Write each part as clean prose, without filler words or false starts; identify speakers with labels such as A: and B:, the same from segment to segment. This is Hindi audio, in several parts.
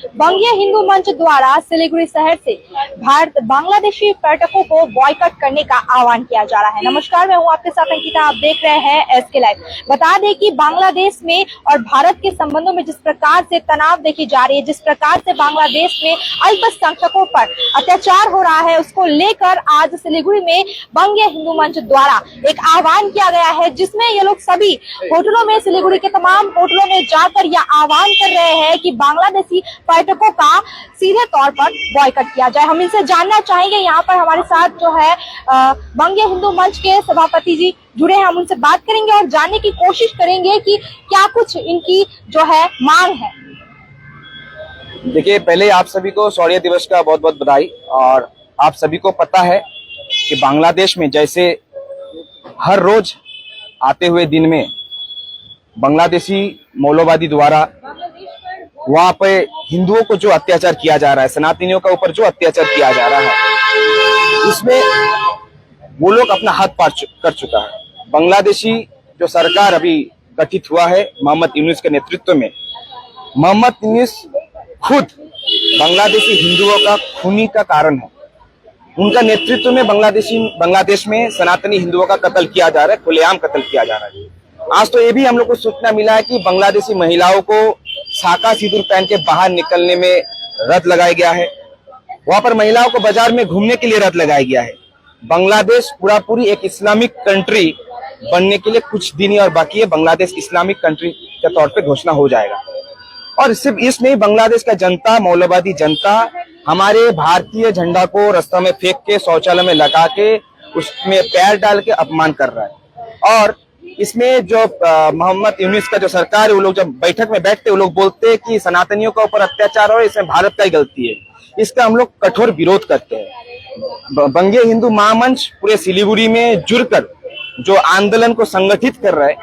A: बंगीय हिंदू मंच द्वारा सिलीगुड़ी शहर से भारत बांग्लादेशी पर्यटकों को बॉयकॉट करने का आह्वान किया जा रहा है। नमस्कार, मैं हूं आपके साथ अंकिता, आप देख रहे हैं एसके लाइव। बता दें कि बांग्लादेश में और भारत के संबंधों में जिस प्रकार से तनाव देखी जा रही है, जिस प्रकार से बांग्लादेश में अल्पसंख्यकों पर अत्याचार हो रहा है, उसको लेकर आज सिलीगुड़ी में बंगीय हिंदू मंच द्वारा एक आह्वान किया गया है, जिसमें ये लोग सभी होटलों में, सिलीगुड़ी के तमाम होटलों में जाकर यह आह्वान कर रहे हैं कि बांग्लादेशी पर्यटकों का सीधे तौर पर बॉयकॉट किया जाए। हम इनसे जानना चाहेंगे। यहाँ पर हमारे साथ जो है बंगीय हिंदू मंच के सभापति जी जुड़े हैं, हम उनसे बात करेंगे और जानने की कोशिश करेंगे कि क्या कुछ इनकी जो है मांग है।
B: देखिए, पहले आप सभी को शौर्य दिवस का बहुत बहुत बधाई। और आप सभी को पता है कि बांग्लादेश में जैसे हर रोज आते हुए दिन में बांग्लादेशी मौलवादी द्वारा वहां पे हिंदुओं को जो अत्याचार किया जा रहा है, सनातनियों के ऊपर जो अत्याचार किया जा रहा है, इसमें वो लोग अपना हाथ पार कर चुका है। बांग्लादेशी जो सरकार अभी गठित हुआ है मोहम्मद यूनुस के नेतृत्व में, मोहम्मद यूनुस खुद बांग्लादेशी हिंदुओं का खूनी का कारण है। उनका नेतृत्व में बांग्लादेश में सनातनी हिंदुओं का कत्ल किया जा रहा है, खुलेआम कत्ल किया जा रहा है। आज तो ये भी हम लोग को सूचना मिला है कि बांग्लादेशी महिलाओं को साका सिंदूर पहन के बाहर निकलने में रद लगाया गया है। वहां पर महिलाओं को बाजार में घूमने के लिए रद लगाया गया है। बांग्लादेश पूरी एक इस्लामिक कंट्री बनने के लिए कुछ दिन ही और बाकी है। बांग्लादेश इस्लामिक कंट्री के तौर पे घोषणा हो जाएगा। और सिर्फ इस नहीं, बांग्लादेश का जनता, मौलवादी जनता हमारे भारतीय झंडा को रास्ता में फेंक के, शौचालय में लगा के, उसमें पैर डाल के अपमान कर रहा है। और इसमें जो मोहम्मद यूनुस का जो सरकार है, वो लोग जब बैठक में बैठते वो लोग बोलते हैं कि सनातनियों के ऊपर अत्याचार हो, इसमें भारत का ही गलती है। इसका हम लोग कठोर विरोध करते हैं। बंगीय हिंदू महामंच पूरे सिलीगुड़ी में जुड़कर जो आंदोलन को संगठित कर रहा है,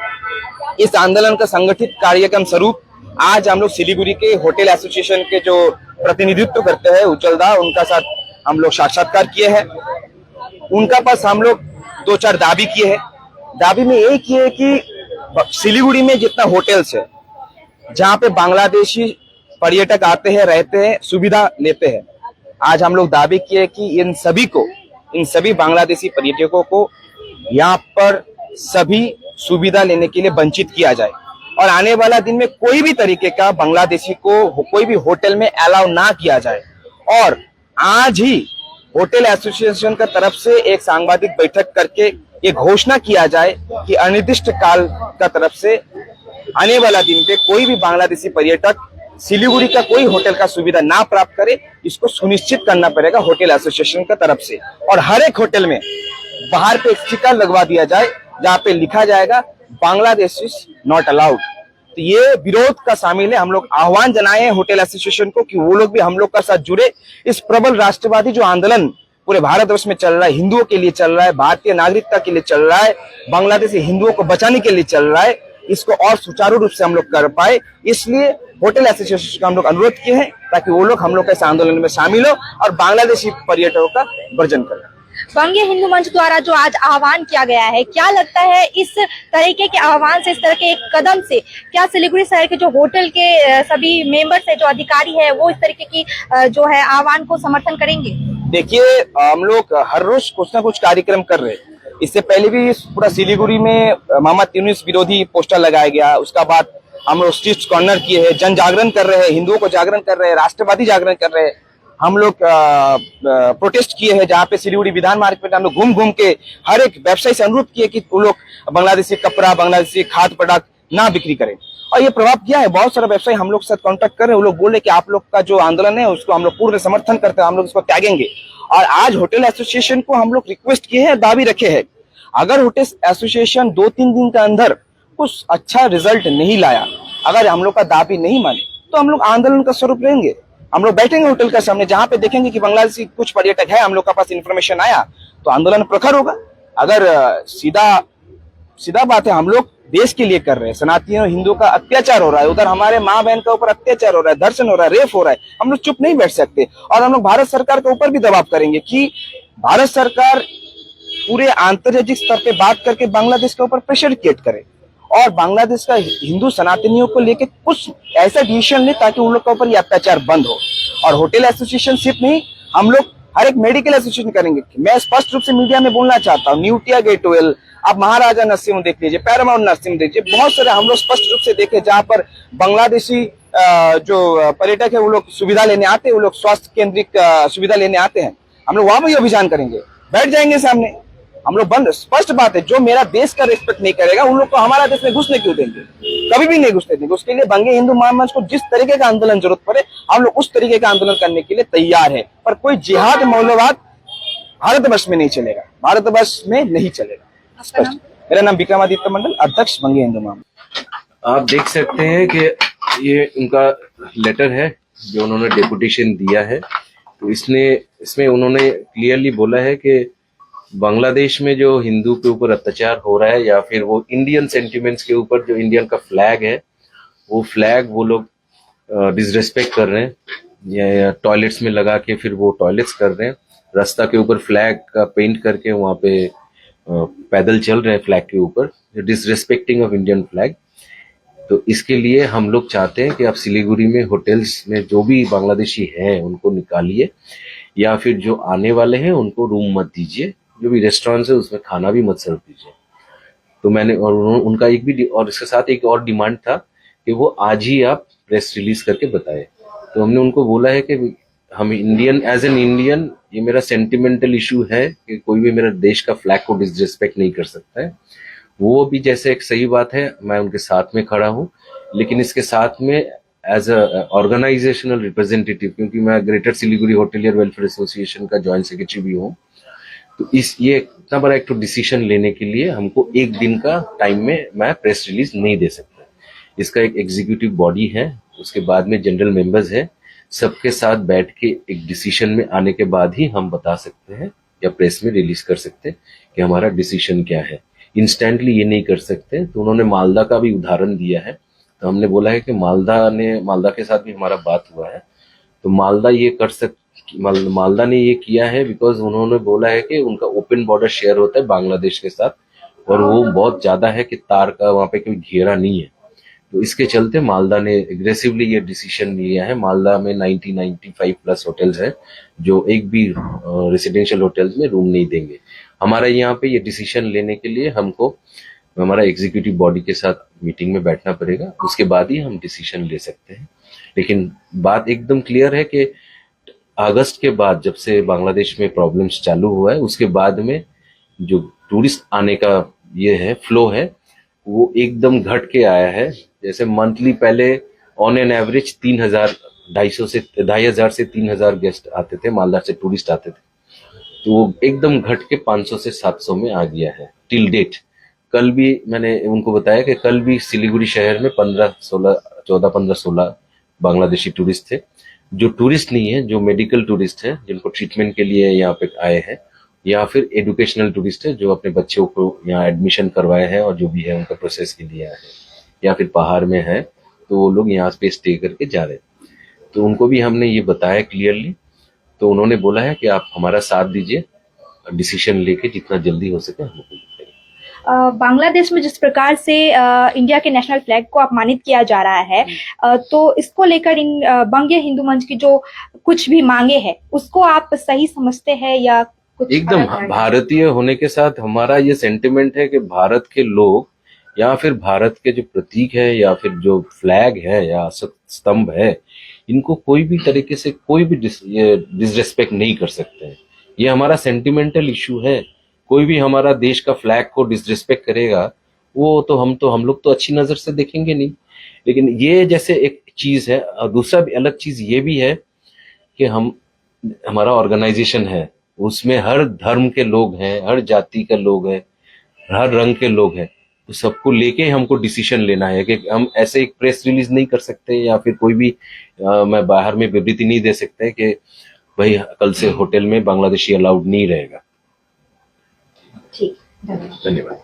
B: इस आंदोलन का संगठित कार्यक्रम स्वरूप आज हम लोग सिलीगुड़ी के होटल एसोसिएशन के जो प्रतिनिधित्व करते हैं उज्जवल, उनका साथ हम लोग साक्षात्कार किए हैं। उनका पास हम लोग 2-4 दावी किए हैं। दावी में एक ही है कि सिलीगुड़ी में जितना होटल्स है जहाँ पे बांग्लादेशी पर्यटक आते हैं, रहते हैं, सुविधा लेते हैं, आज हम लोग दावी किए कि इन सभी बांग्लादेशी पर्यटकों को यहाँ पर सभी सुविधा लेने के लिए वंचित किया जाए। और आने वाला दिन में कोई भी तरीके का बांग्लादेशी को कोई भी होटल में अलाउ ना किया जाए। और आज ही होटल एसोसिएशन का तरफ से एक सांबादिक बैठक करके ये घोषणा किया जाए कि अनिर्दिष्ट काल का तरफ से आने वाला दिन पे कोई भी बांग्लादेशी पर्यटक सिलीगुड़ी का कोई होटल का सुविधा ना प्राप्त करे, इसको सुनिश्चित करना पड़ेगा होटल एसोसिएशन का तरफ से। और हर एक होटल में बाहर पे एक स्टिकर लगवा दिया जाए जहाँ पे लिखा जाएगा बांग्लादेश इज नॉट अलाउड। तो ये विरोध का शामिल है। हम लोग आह्वान जनाए हैं होटल एसोसिएशन को कि वो लोग भी हम लोग का साथ जुड़े। इस प्रबल राष्ट्रवादी जो आंदोलन पूरे भारतवर्ष में चल रहा है, हिंदुओं के लिए चल रहा है, भारतीय नागरिकता के लिए चल रहा है, बांग्लादेशी हिंदुओं को बचाने के लिए चल रहा है, इसको और सुचारू रूप से हम लोग कर पाए, इसलिए होटल एसोसिएशन का हम लोग अनुरोध किए हैं ताकि वो लोग हम लोग इस आंदोलन में शामिल हो और बांग्लादेशी पर्यटकों का वर्जन करें।
A: बंगीय हिंदू मंच द्वारा जो आज आह्वान किया गया है, क्या लगता है इस तरीके के आह्वान से, इस तरह के एक कदम से क्या सिलीगुड़ी शहर के जो होटल के सभी मेंबर्स है, जो अधिकारी है, वो इस तरीके की जो है आह्वान को समर्थन करेंगे? देखिए,
B: हम लोग हर रोज कुछ ना कुछ कार्यक्रम कर रहे हैं। इससे पहले भी पूरा सिलीगुड़ी में मोहम्मद यूनुस विरोधी पोस्टर लगाया गया। उसका बाद हम लोग स्ट्रीट कॉर्नर किए हैं, जन जागरण कर रहे हैं, हिंदुओं को जागरण कर रहे हैं, राष्ट्रवादी जागरण कर रहे हैं। हम लोग प्रोटेस्ट किए हैं जहाँ पे सिलीगुड़ी विधान मार्ग पे हम लोग घूम घूम के हर एक व्यवसायी से अनुरोध किए कि वो लोग बांग्लादेशी कपड़ा, बांग्लादेशी खाद्य पदार्थ ना बिक्री करें। और ये प्रभाव किया है। बहुत सारे व्यवसायी हम लोग के साथ कांटेक्ट कर रहे हैं। वो लोग बोले कि आप लोग का जो आंदोलन है उसको हम लोग पूर्ण समर्थन करते हैं, हम लोग इसको त्यागेंगे। और आज होटल एसोसिएशन को हम लोग रिक्वेस्ट किए हैं, दावी रखे हैं, अगर होटल एसोसिएशन 2-3 दिन के अंदर कुछ अच्छा रिजल्ट नहीं लाया, अगर हम लोग का दावी नहीं माने, तो हम लोग आंदोलन का स्वरूप लेंगे। हम लोग बैठेंगे होटल के सामने, जहां पे देखेंगे कि बांग्लादेशी कुछ पर्यटक है, हम लोग के पास इन्फॉर्मेशन आया, तो आंदोलन प्रखर होगा। अगर सीधा बात है, हम लोग देश के लिए कर रहे हैं, सनातनियों हिंदुओं का अत्याचार हो रहा है, उधर हमारे माँ बहन के ऊपर अत्याचार हो रहा है, धर्षण हो रहा है, रेप हो रहा है, हम लोग चुप नहीं बैठ सकते। और हम लोग भारत सरकार के ऊपर भी दबाव करेंगे कि भारत सरकार पूरे आंतर्राज्यिक स्तर पे बात करके बांग्लादेश के ऊपर प्रेशर क्रिएट करे और बांग्लादेश का हिंदू सनातनियों को लेके कुछ ऐसा डिसीजन ले ताकि उन लोग के ऊपर ये अत्याचार बंद हो। और होटल एसोसिएशन सिर्फ नहीं, हम लोग हर एक मेडिकल एसोसिएशन करेंगे। मैं स्पष्ट रूप से मीडिया में बोलना चाहता हूँ, न्यू टिया गेट वेल, आप महाराजा नरसिंह देख लीजिए, पैरामाउंट नरसिंह देखिए, बहुत सारे हम लोग स्पष्ट रूप से देखे जहां पर बांग्लादेशी जो पर्यटक है वो लोग सुविधा लेने आते हैं, वो लोग स्वास्थ्य केंद्रित सुविधा लेने आते हैं। हम लोग वहां भी अभियान करेंगे, बैठ जाएंगे सामने, हम लोग बंद। स्पष्ट बात है, जो मेरा देश का रिस्पेक्ट नहीं करेगा उन लोग को हमारा देश में घुसने क्यों देंगे, कभी भी नहीं घुसने देंगे। उसके लिए बंगे हिंदू महामंच को जिस तरीके का आंदोलन जरूरत पड़े हम लोग उस तरीके का आंदोलन करने के लिए तैयार है। पर कोई जिहाद मौलवाद भारतवर्ष में नहीं चलेगा, भारतवर्ष में नहीं चलेगा। स्पष्ट। मेरा नाम विक्रमादित्य मंडल, अध्यक्ष बंगे हिंदू महामंच।
C: आप देख सकते हैं कि ये उनका लेटर है जो उन्होंने डेपुटेशन दिया है। तो इसमें उन्होंने क्लियरली बोला है कि बांग्लादेश में जो हिंदू के ऊपर अत्याचार हो रहा है या फिर वो इंडियन सेंटिमेंट्स के ऊपर जो इंडियन का फ्लैग है वो फ्लैग वो लोग डिसरेस्पेक्ट कर रहे हैं या टॉयलेट्स में लगा के फिर वो टॉयलेट्स कर रहे हैं, रास्ता के ऊपर फ्लैग का पेंट करके वहां पे पैदल चल रहे हैं फ्लैग के ऊपर, डिसरेस्पेक्टिंग ऑफ इंडियन फ्लैग। तो इसके लिए हम लोग चाहते हैं कि आप सिलीगुड़ी में होटल्स में जो भी बांग्लादेशी हैं उनको निकालिए या फिर जो आने वाले हैं उनको रूम मत दीजिए, जो भी रेस्टोरेंट्स है उसमें खाना भी मत सर्व कीजिए। तो मैंने और उनका एक भी और इसके साथ एक और डिमांड था कि वो आज ही आप प्रेस रिलीज करके बताएं। तो हमने उनको बोला है कि हम इंडियन एज एन इंडियन ये मेरा सेंटिमेंटल इशू है कि कोई भी मेरा देश का फ्लैग को डिसरिस्पेक्ट नहीं कर सकता है। वो भी जैसे एक सही बात है, मैं उनके साथ में खड़ा हूँ, लेकिन इसके साथ में एज अ ऑर्गेनाइजेशनल रिप्रेजेंटेटिव, क्योंकि मैं greater Siliguri hotelier welfare association का जॉइंट सेक्रेटरी भी हूँ, तो ये इतना बड़ा एक तो डिसीजन लेने के लिए हमको एक दिन का टाइम में मैं प्रेस रिलीज नहीं दे सकता। इसका एक एग्जीक्यूटिव बॉडी है, उसके बाद में जनरल मेंबर्स है, सबके साथ बैठ के एक डिसीजन में आने के बाद ही हम बता सकते हैं या प्रेस में रिलीज कर सकते हैं कि हमारा डिसीजन क्या है। इंस्टेंटली ये नहीं कर सकते। तो उन्होंने मालदा का भी उदाहरण दिया है, तो हमने बोला है कि मालदा के साथ भी हमारा बात हुआ है, तो मालदा ने ये किया है बिकॉज उन्होंने बोला है कि उनका ओपन बॉर्डर शेयर होता है बांग्लादेश के साथ और वो बहुत ज्यादा है कि तार का वहां पे कोई घेरा नहीं है। तो इसके चलते मालदा ने एग्रेसिवली ये डिसीजन लिया है। मालदा में 95 प्लस होटल्स हैं जो एक भी रेसिडेंशियल होटल्स में रूम नहीं देंगे। हमारा यहाँ पे ये डिसीजन लेने के लिए हमको हमारा एग्जीक्यूटिव बॉडी के साथ मीटिंग में बैठना पड़ेगा, उसके बाद ही हम डिसीजन ले सकते हैं। लेकिन बात एकदम क्लियर है कि अगस्त के बाद जब से बांग्लादेश में प्रॉब्लम्स चालू हुआ है उसके बाद में जो टूरिस्ट आने का ये है फ्लो है वो एकदम घट के आया है। जैसे मंथली पहले ऑन एन एवरेज 2,500 से 3,000 गेस्ट आते थे, मालदा से टूरिस्ट आते थे, तो वो एकदम घट के 500 से 700 में आ गया है टिल डेट। कल भी मैंने उनको बताया कि कल भी सिलीगुड़ी शहर में 15-16 बांग्लादेशी टूरिस्ट थे। जो टूरिस्ट नहीं है, जो मेडिकल टूरिस्ट है जिनको ट्रीटमेंट के लिए यहाँ पे आए हैं, या फिर एजुकेशनल टूरिस्ट है जो अपने बच्चों को यहाँ एडमिशन करवाए हैं और जो भी है उनका प्रोसेस के लिए आए हैं, या फिर पहाड़ में है तो वो लोग यहाँ पे स्टे करके जा रहे हैं। तो उनको भी हमने ये बताया क्लियरली, तो उन्होंने बोला है कि आप हमारा साथ दीजिए, डिसीजन लेके जितना जल्दी हो सके हम लोग।
A: बांग्लादेश में जिस प्रकार से इंडिया के नेशनल फ्लैग को अपमानित किया जा रहा है, तो इसको लेकर बंगे हिंदू मंच की जो कुछ भी मांगे हैं उसको आप सही समझते हैं या कुछ?
C: एकदम भारतीय होने के साथ हमारा ये सेंटिमेंट है कि भारत के लोग या फिर भारत के जो प्रतीक है या फिर जो फ्लैग है या स्तंभ है, इनको कोई भी तरीके से कोई भी डिसरेस्पेक्ट नहीं कर सकते हैं। ये हमारा सेंटिमेंटल इशू है। कोई भी हमारा देश का फ्लैग को डिसरिस्पेक्ट करेगा वो तो हम लोग तो अच्छी नजर से देखेंगे नहीं। लेकिन ये जैसे एक चीज है, और दूसरा भी अलग चीज ये भी है कि हमारा ऑर्गेनाइजेशन है, उसमें हर धर्म के लोग हैं, हर जाति के लोग हैं, हर रंग के लोग हैं, तो सबको लेके हमको डिसीजन लेना है कि हम ऐसे एक प्रेस रिलीज नहीं कर सकते या फिर कोई भी मैं बाहर में विबृति नहीं दे सकते कि भाई कल से होटल में बांग्लादेशी अलाउड नहीं रहेगा।
A: ठीक,
C: धन्यवाद।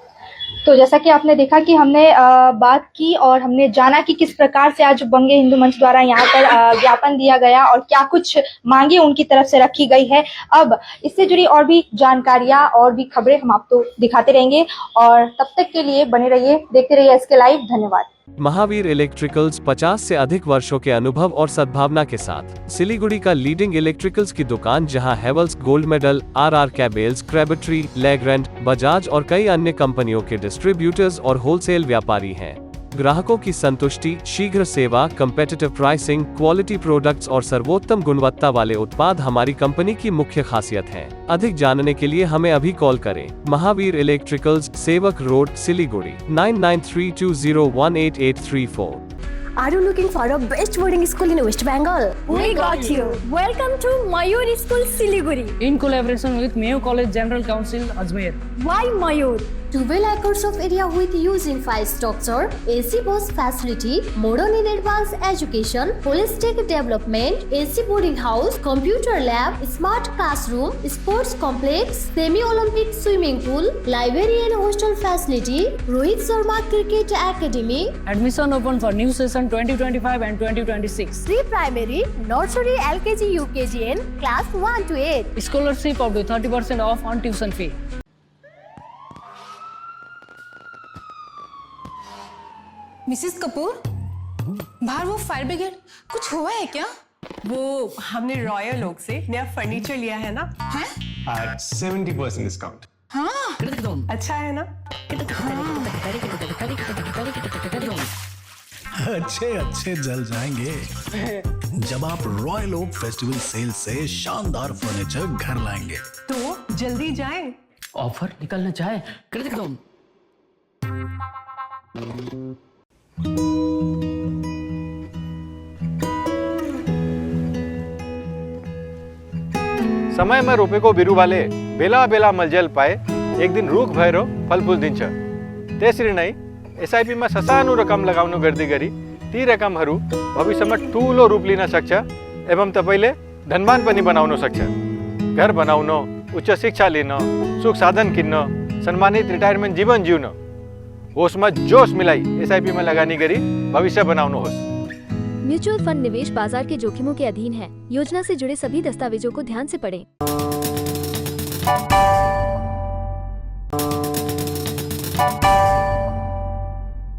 A: तो जैसा कि आपने देखा कि हमने बात की और हमने जाना कि किस प्रकार से आज बंगे हिंदू मंच द्वारा यहाँ पर ज्ञापन दिया गया और क्या कुछ मांगे उनकी तरफ से रखी गई है। अब इससे जुड़ी और भी जानकारियां और भी खबरें हम आपको दिखाते रहेंगे और तब तक के लिए बने रहिए, देखते रहिए एसके लाइव। धन्यवाद।
D: महावीर इलेक्ट्रिकल्स 50 से अधिक वर्षों के अनुभव और सद्भावना के साथ सिलीगुड़ी का लीडिंग इलेक्ट्रिकल्स की दुकान, जहां Havells Gold Medal, RR Cables, Crabtree, Legrand, Bajaj और कई अन्य कंपनियों के डिस्ट्रीब्यूटर्स और होलसेल व्यापारी हैं। ग्राहकों की संतुष्टि, शीघ्र सेवा, कम्पेटिटिव प्राइसिंग, क्वालिटी प्रोडक्ट्स और सर्वोत्तम गुणवत्ता वाले उत्पाद हमारी कंपनी की मुख्य खासियत हैं। अधिक जानने के लिए हमें अभी कॉल करें। महावीर इलेक्ट्रिकल्स, सेवक road, Siliguri 9932018834।
E: Are you looking for a best boarding school in West Bengal? We got you. Welcome to Mayur School, Siliguri.
F: In collaboration with Mayo College General Council, Ajmer.
E: Why Mayur? 12 acres of area with huge infrastructure, AC bus facility, modern in advanced education, holistic development, AC boarding house, computer lab, smart classroom, sports complex, semi-Olympic swimming pool, library and hostel facility, Rohit Sharma Cricket Academy.
F: Admission open for new session 2025 and 2026.
E: Pre-primary, nursery, LKG, UKG and class 1 to 8.
F: Scholarship up to 30% off on tuition fee.
G: Mrs Kapoor, बाहर वो फायर ब्रिगेड कुछ हुआ है क्या?
H: वो हमने रॉयल ओक से नया फर्नीचर लिया है ना,
G: हैं?
I: at 70% discount.
G: हाँ,
H: अच्छा है ना?
J: अच्छे अच्छे जल जाएंगे जब आप रॉयल ओक फेस्टिवल सेल से शानदार फर्नीचर घर लाएंगे।
H: तो जल्दी जाएं।
F: ऑफर निकलना चाहे क्रेडिट लोन।
K: समय में रोपे को बिरु वाले बेला बेला मलजल पाए एक दिन रुख भएर फलफुल दिन्छ। त्यसरी नै एसआईपी मा ससानो रकम लगाउनु गर्दै गरी ती रकमहरू भविष्यमा ठूलो रूप लिन सक्छ एवं तपाईले धनवान पनि बनाउन सक्छ। घर बनाउन, उच्च शिक्षा लिन, सुख साधन किन्न, सम्मानित रिटायरमेन्ट जीवन जिउन, होसमा जोश मिलाई एसआईपी में लगानी गरी भविष्य बनाउनुहोस्।
E: म्यूचुअल फंड निवेश बाजार के जोखिमों के अधीन है। योजना से जुड़े सभी दस्तावेजों को ध्यान से पढ़ें।